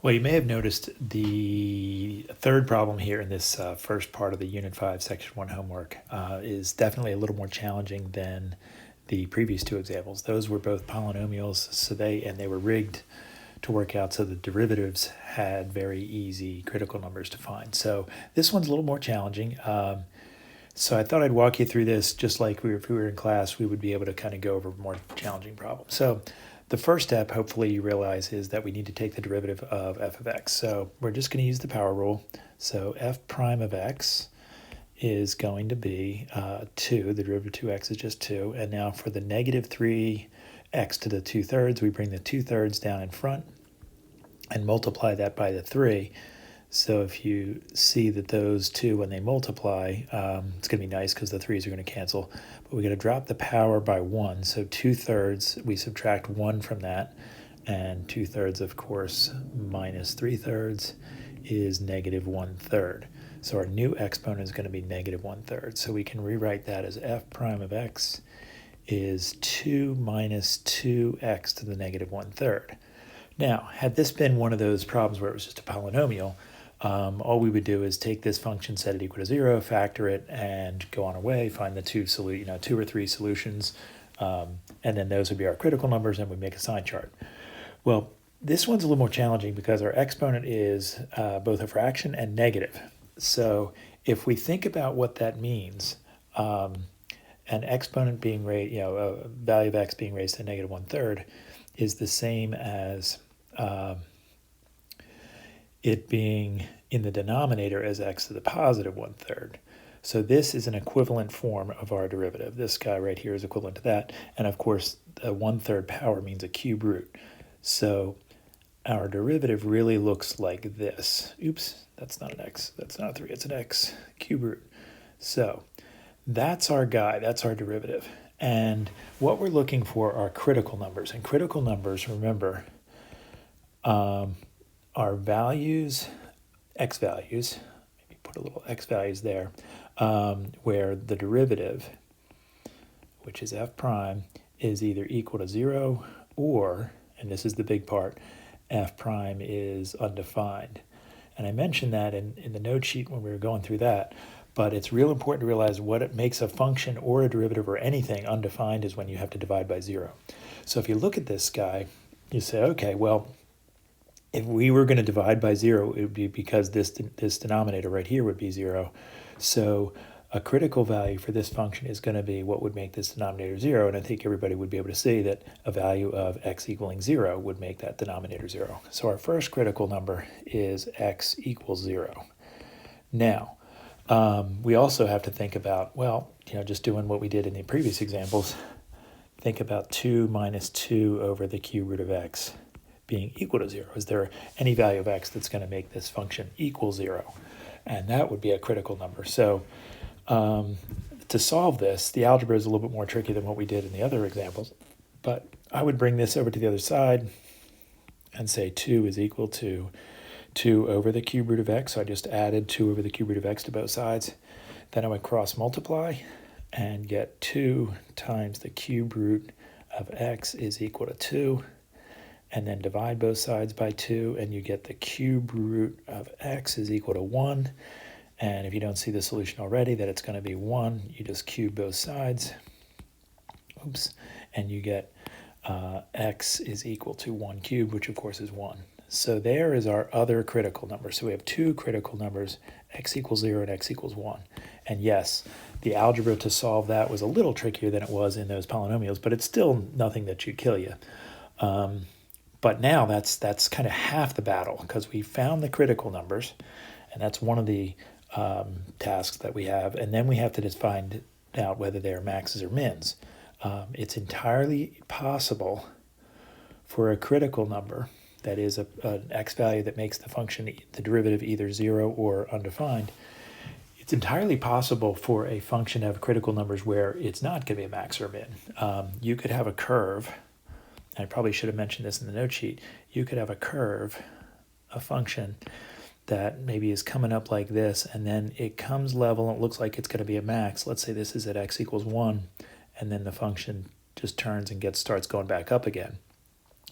Well, you may have noticed the third problem here in this first part of the Unit 5, Section 1 homework is definitely a little more challenging than the previous two examples. Those were both polynomials, and they were rigged to work out so the derivatives had very easy critical numbers to find. So this one's a little more challenging. So I thought I'd walk you through this just like if we were in class, we would be able to kind of go over more challenging problems. So the first step, hopefully you realize, is that we need to take the derivative of f of x. So we're just going to use the power rule. So f prime of x is going to be 2. The derivative of 2x is just 2. And now for the negative 3x to the 2/3, we bring the 2/3 down in front and multiply that by the 3. So if you see that those two, when they multiply, it's going to be nice because the 3's are going to cancel. But we're going to drop the power by 1. So 2/3, we subtract 1 from that. And 2/3, of course, minus 3/3 is negative 1/3. So our new exponent is going to be negative 1/3. So we can rewrite that as f prime of x is 2 minus 2x to the negative 1/3. Now, had this been one of those problems where it was just a polynomial, all we would do is take this function, set it equal to 0, factor it, and go on our way, find the two or three solutions, and then those would be our critical numbers, and we make a sign chart. Well, this one's a little more challenging because our exponent is both a fraction and negative. So if we think about what that means, an exponent being raised, a value of x being raised to negative 1/3 is the same as it being in the denominator as x to the positive 1/3. So this is an equivalent form of our derivative. This guy right here is equivalent to that. And of course, a 1/3 power means a cube root. So our derivative really looks like this. Oops, that's not an x. That's not a 3. It's an x cube root. So that's our guy. That's our derivative. And what we're looking for are critical numbers. And critical numbers, remember, are values, x values, maybe put a little x values there, where the derivative, which is f prime, is either equal to 0 or, and this is the big part, f prime is undefined. And I mentioned that in the note sheet when we were going through that, but it's real important to realize what it makes a function or a derivative or anything undefined is when you have to divide by 0. So if you look at this guy, you say, okay, well, if we were going to divide by 0, it would be because this denominator right here would be 0. So a critical value for this function is going to be what would make this denominator 0. And I think everybody would be able to see that a value of x equaling 0 would make that denominator 0. So our first critical number is x equals 0. Now, we also have to think about, well, just doing what we did in the previous examples, think about 2 minus 2 over the cube root of x being equal to 0. Is there any value of x that's going to make this function equal 0? And that would be a critical number. So to solve this, the algebra is a little bit more tricky than what we did in the other examples. But I would bring this over to the other side and say 2 is equal to 2 over the cube root of x. So I just added 2 over the cube root of x to both sides. Then I would cross multiply and get 2 times the cube root of x is equal to 2. And then divide both sides by 2, and you get the cube root of x is equal to 1. And if you don't see the solution already, that it's going to be 1, you just cube both sides. Oops. And you get x is equal to 1 cubed, which of course is 1. So there is our other critical number. So we have two critical numbers, x equals 0 and x equals 1. And yes, the algebra to solve that was a little trickier than it was in those polynomials, but it's still nothing that should kill you. But now that's kind of half the battle because we found the critical numbers, and that's one of the tasks that we have. And then we have to just find out whether they're maxes or mins. It's entirely possible for a critical number, that is an x value that makes the function, the derivative, either 0 or undefined. It's entirely possible for a function to have critical numbers where it's not going to be a max or a min. You could have a curve. I probably should have mentioned this in the note sheet. You could have a curve, a function that maybe is coming up like this, and then it comes level and it looks like it's going to be a max. Let's say this is at x equals 1, and then the function just turns and starts going back up again.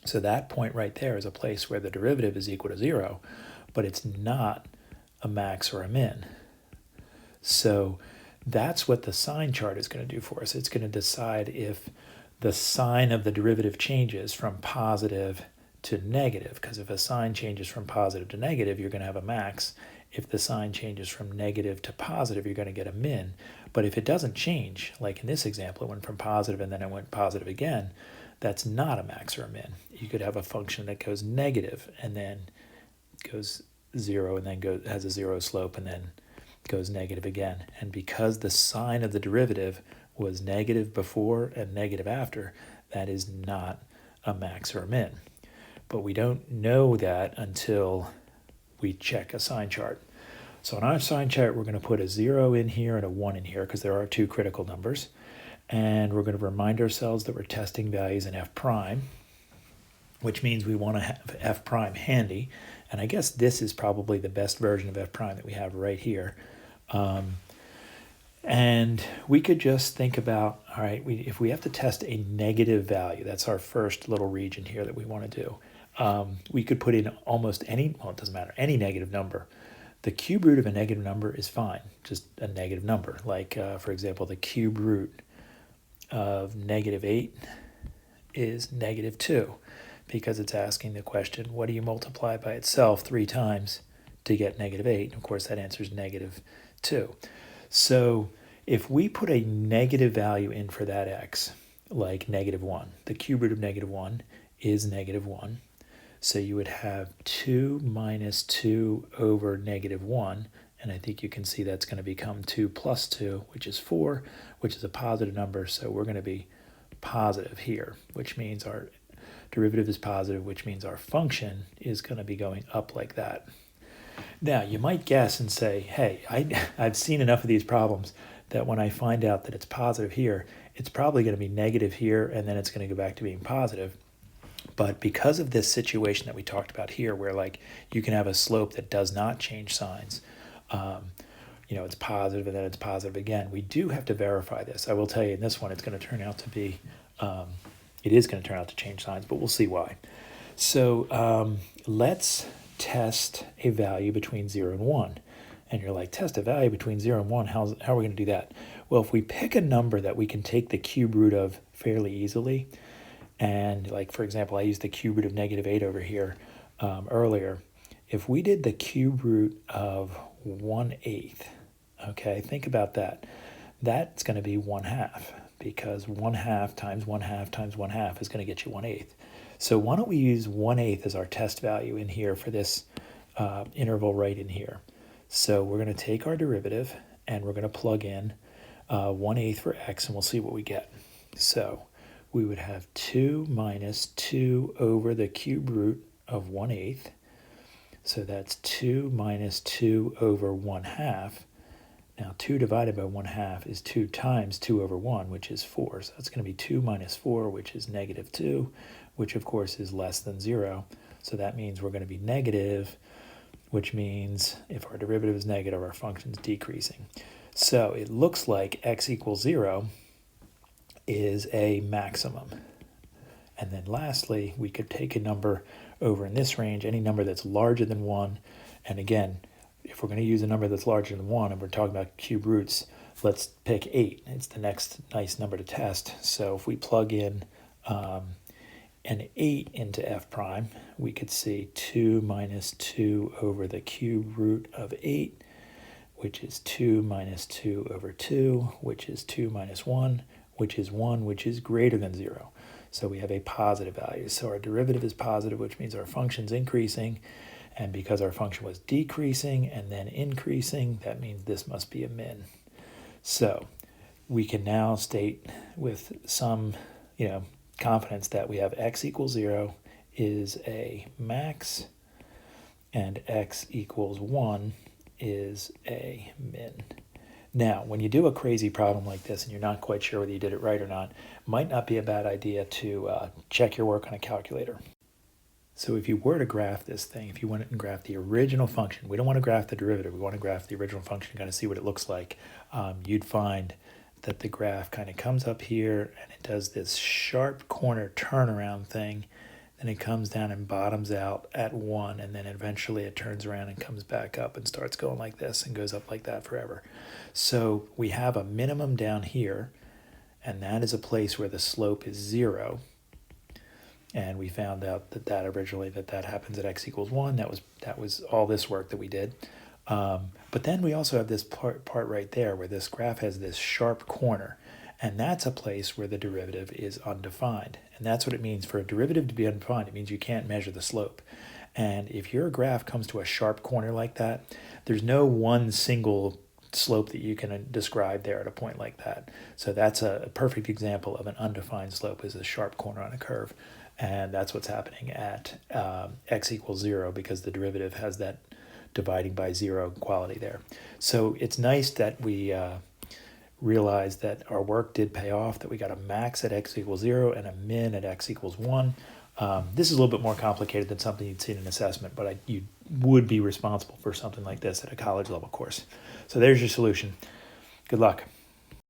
So that point right there is a place where the derivative is equal to 0, but it's not a max or a min. So that's what the sign chart is going to do for us. It's going to decide if the sign of the derivative changes from positive to negative, because if a sign changes from positive to negative, you're going to have a max. If the sign changes from negative to positive, you're going to get a min. But if it doesn't change, like in this example, it went from positive and then it went positive again, that's not a max or a min. You could have a function that goes negative and then goes 0 and then has a 0 slope and then goes negative again. And because the sign of the derivative was negative before and negative after, that is not a max or a min. But we don't know that until we check a sign chart. So on our sign chart, we're going to put a 0 in here and a 1 in here because there are two critical numbers. And we're going to remind ourselves that we're testing values in f prime, which means we want to have f prime handy. And I guess this is probably the best version of f prime that we have right here. And we could just think about, all right, if we have to test a negative value, that's our first little region here that we want to do. We could put in almost any, well, it doesn't matter, any negative number. The cube root of a negative number is fine, just a negative number. Like, for example, the cube root of -8 is -2, because it's asking the question, what do you multiply by itself 3 times to get -8? And of course, that answer is -2. So if we put a negative value in for that x, like -1, the cube root of -1 is -1. So you would have 2 minus 2 over -1, and I think you can see that's going to become 2 plus 2, which is 4, which is a positive number, so we're going to be positive here, which means our derivative is positive, which means our function is going to be going up like that. Now, you might guess and say, hey, I've seen enough of these problems that when I find out that it's positive here, it's probably going to be negative here, and then it's going to go back to being positive. But because of this situation that we talked about here, where like you can have a slope that does not change signs, it's positive and then it's positive again, we do have to verify this. I will tell you in this one, it's going to turn out to be, it is going to turn out to change signs, but we'll see why. So let's test a value between 0 and 1. And you're like, test a value between 0 and 1, how are we going to do that? Well, if we pick a number that we can take the cube root of fairly easily, and like, for example, I used the cube root of -8 over here earlier. If we did the cube root of 1/8, okay, think about that. That's going to be 1/2, because 1/2 times 1/2 times 1/2 is going to get you 1/8. So why don't we use 1/8 as our test value in here for this interval right in here. So we're going to take our derivative and we're going to plug in 1/8 for x, and we'll see what we get. So we would have 2 minus 2 over the cube root of 1/8. So that's 2 minus 2 over 1/2. Now 2 divided by 1/2 is 2 times 2 over 1, which is 4. So that's going to be 2 minus 4, which is -2, which of course is less than 0. So that means we're going to be negative, which means if our derivative is negative, our function is decreasing. So it looks like x equals 0 is a maximum. And then lastly, we could take a number over in this range, any number that's larger than 1. And again, if we're going to use a number that's larger than 1, and we're talking about cube roots, let's pick 8. It's the next nice number to test. So if we plug in an 8 into f prime, we could see 2 minus 2 over the cube root of 8, which is 2 minus 2 over 2, which is 2 minus 1, which is 1, which is greater than 0. So we have a positive value. So our derivative is positive, which means our function's increasing. And because our function was decreasing and then increasing, that means this must be a min. So we can now state with some confidence that we have x equals 0 is a max and x equals 1 is a min. Now, when you do a crazy problem like this and you're not quite sure whether you did it right or not, it might not be a bad idea to check your work on a calculator. So if you were to graph this thing, if you went and graph the original function, we don't want to graph the derivative, we want to graph the original function and kind of see what it looks like, you'd find that the graph kind of comes up here and it does this sharp corner turnaround thing, then it comes down and bottoms out at 1, and then eventually it turns around and comes back up and starts going like this and goes up like that forever. So we have a minimum down here, and that is a place where the slope is 0. And we found out that originally that happens at x equals 1. That was all this work that we did. But then we also have this part right there where this graph has this sharp corner. And that's a place where the derivative is undefined. And that's what it means for a derivative to be undefined. It means you can't measure the slope. And if your graph comes to a sharp corner like that, there's no one single slope that you can describe there at a point like that. So that's a perfect example of an undefined slope, is a sharp corner on a curve. And that's what's happening at x equals 0, because the derivative has that dividing by 0 quality there. So it's nice that we realized that our work did pay off, that we got a max at x equals 0 and a min at x equals 1. This is a little bit more complicated than something you'd see in an assessment, but you would be responsible for something like this at a college level course. So there's your solution. Good luck.